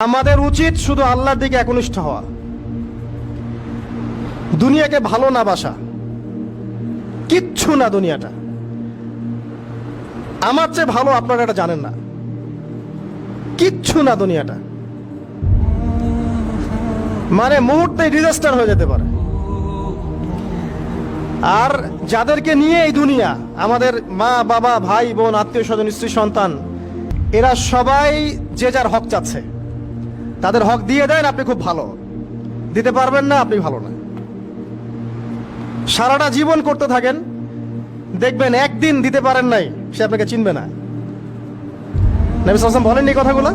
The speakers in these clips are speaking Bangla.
আমাদের উচিত শুধু আল্লাহর দিকে একনিষ্ঠ হওয়া, দুনিয়াকে ভালো না বাসা, কিচ্ছু না দুনিয়াটা। আমার চেয়ে ভালো আপনারা এটা জানেন না, কিচ্ছু না দুনিয়াটা, মানে মুহূর্তে ডিজাস্টার হয়ে যেতে পারে। আর যাদেরকে নিয়ে এই দুনিয়া, আমাদের মা বাবা ভাই বোন আত্মীয় স্বজন স্ত্রী সন্তান, এরা সবাই যে যার হক চাচ্ছে, তাদের হক দিয়ে দেন, আপনি খুব ভালো। দিতে পারবেন না, আপনি ভালো না। সারাটা জীবন করতে থাকেন, দেখবেন একদিন দিতে পারেন নাই, সে আপনাকে চিনবে না। নবী সাল্লাল্লাহু আলাইহি ওয়াসাল্লাম বলেননি কথাগুলো?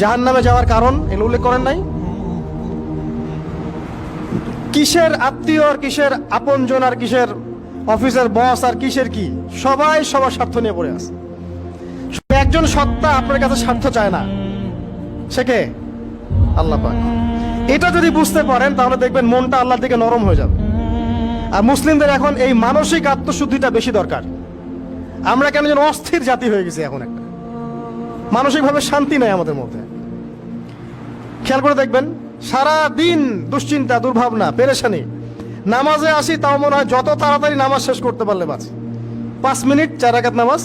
জাহান্নামে যাওয়ার কারণ এগুলো উল্লেখ করেন নাই? কিসের আত্মীয় আর কিসের আপনজন আর কিসের অফিসের বস আর কিসের কি, সবাই সবার স্বার্থ নিয়ে পড়ে আছে। একজন সত্তা আপনার কাছে স্বার্থ চায় না, সে কে? আল্লাহ পাক। এটা যদি বুঝতে পারেন তাহলে দেখবেন মনটা আল্লাহর দিকে নরম হয়ে যাবে। আর মুসলিমদের এখন এই মানসিক আত্মশুদ্ধিটা বেশি দরকার। আমরা কেন যেন অস্থির জাতি হয়ে গেছি এখন, একটা মানসিকভাবে শান্তি নেই আমাদের মধ্যে। খেয়াল করে দেখবেন সারা দিন দুশ্চিন্তা, দুর্ভাবনা, পেরেশানি। নামাজে আসি তাও মনে হয় যত তাড়াতাড়ি নামাজ শেষ করতে পারলে বাঁচি। 5 মিনিট 4 রাকাত নামাজ,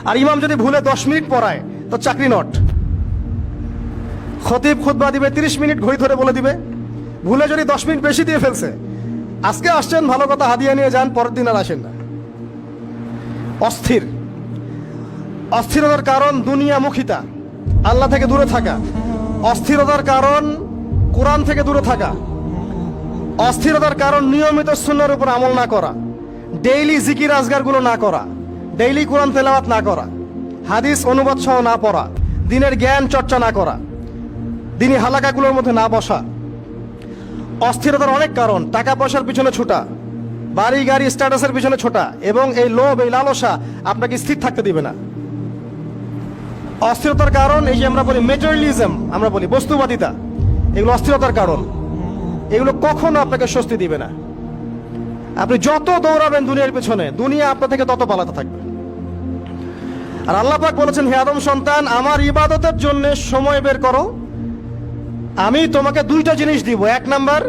আর ইমাম যদি ভুলে 10 মিনিট পড়ায় তো চাকরি নট। খতিব খুতবা দিবে 30 মিনিট ঘড়ি ধরে বলে দিবে, ভুলে যদি 10 মিনিট বেশি দিয়ে ফেলছে, আজকে আসছেন ভালো কথা, হাদিয়া নিয়ে যান, পরের দিন আর আসেন না। অস্থির। অস্থিরতার কারণ দুনিয়ামুখিতা, আল্লাহ থেকে দূরে থাকা। অস্থিরতার কারণ কোরআন থেকে দূরে থাকা। অস্থিরতার কারণ নিয়মিত সুন্নাহর উপর আমল না করা, ডেইলি জিকির আজগারগুলো না করা, ডেইলি কোরআন তেলাওয়াত না করা, হাদিস অনুবাদ সহ না পড়া, দিনের জ্ঞান চর্চা না করা, দিনী হালাকাগুলোর মধ্যে না বসা। অস্থিরতার অনেক কারণ, টাকা পয়সার পিছনে ছোটা, বাড়ি গাড়ি স্ট্যাটাসের পিছনে ছোটা, এবং এই লোভ, এই লালসা আপনাকে স্থির থাকতে দিবে না। অস্থিরতার কারণ এই যে আমরা বলি মেটেরিয়ালিজম, আমরা বলি বস্তুবাদিতা, এগুলো অস্থিরতার কারণ। এগুলো কখনো আপনাকে স্বস্তি দিবে না। আপনি যত দৌড়াবেন দুনিয়ার পেছনে, দুনিয়া আপনার থেকে তত পালাতে থাকবে। আর আল্লাহ পাক বলেছেন, হে আদম সন্তান, আমার ইবাদতের জন্য সময় বের করো, আমি তোমাকে 2টা জিনিস দিব। 1 নাম্বার,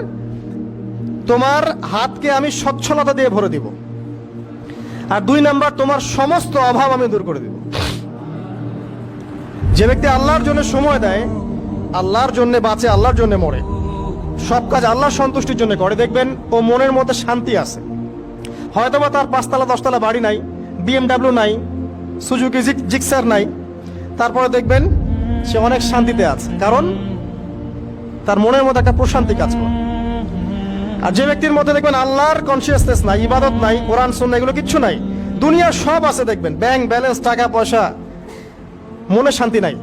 তোমার হাতকে আমি সচ্ছলতা দিয়ে ভরে দিব, আর 2 নাম্বার, তোমার সমস্ত অভাব আমি দূর করে দিব। যে ব্যক্তি আল্লাহর জন্য সময় দেয়, আল্লাহর জন্য বাঁচে, আল্লাহর জন্য মরে, সব কাজ আল্লাহর সন্তুষ্টির জন্য করে, দেখবেন ও মনের মধ্যে শান্তি আছে। হয়তোবা তার 5 তলা 10 তলা বাড়ি নাই, BMW নাই, সুজুকি জিক্সার নাই, তারপরে দেখবেন সে অনেক শান্তিতে আছে, কারণ তার মনের মধ্যে একটা প্রশান্তি কাজ করে। আর যে ব্যক্তির মধ্যে দেখবেন আল্লাহর কনসিয়াসনেস নাই, ইবাদত নাই, কোরআন সুন্নাহ এগুলো কিচ্ছু নাই, দুনিয়ার সব আছে, দেখবেন ব্যাংক ব্যালেন্স, টাকা পয়সা, মনে শান্তি নাই।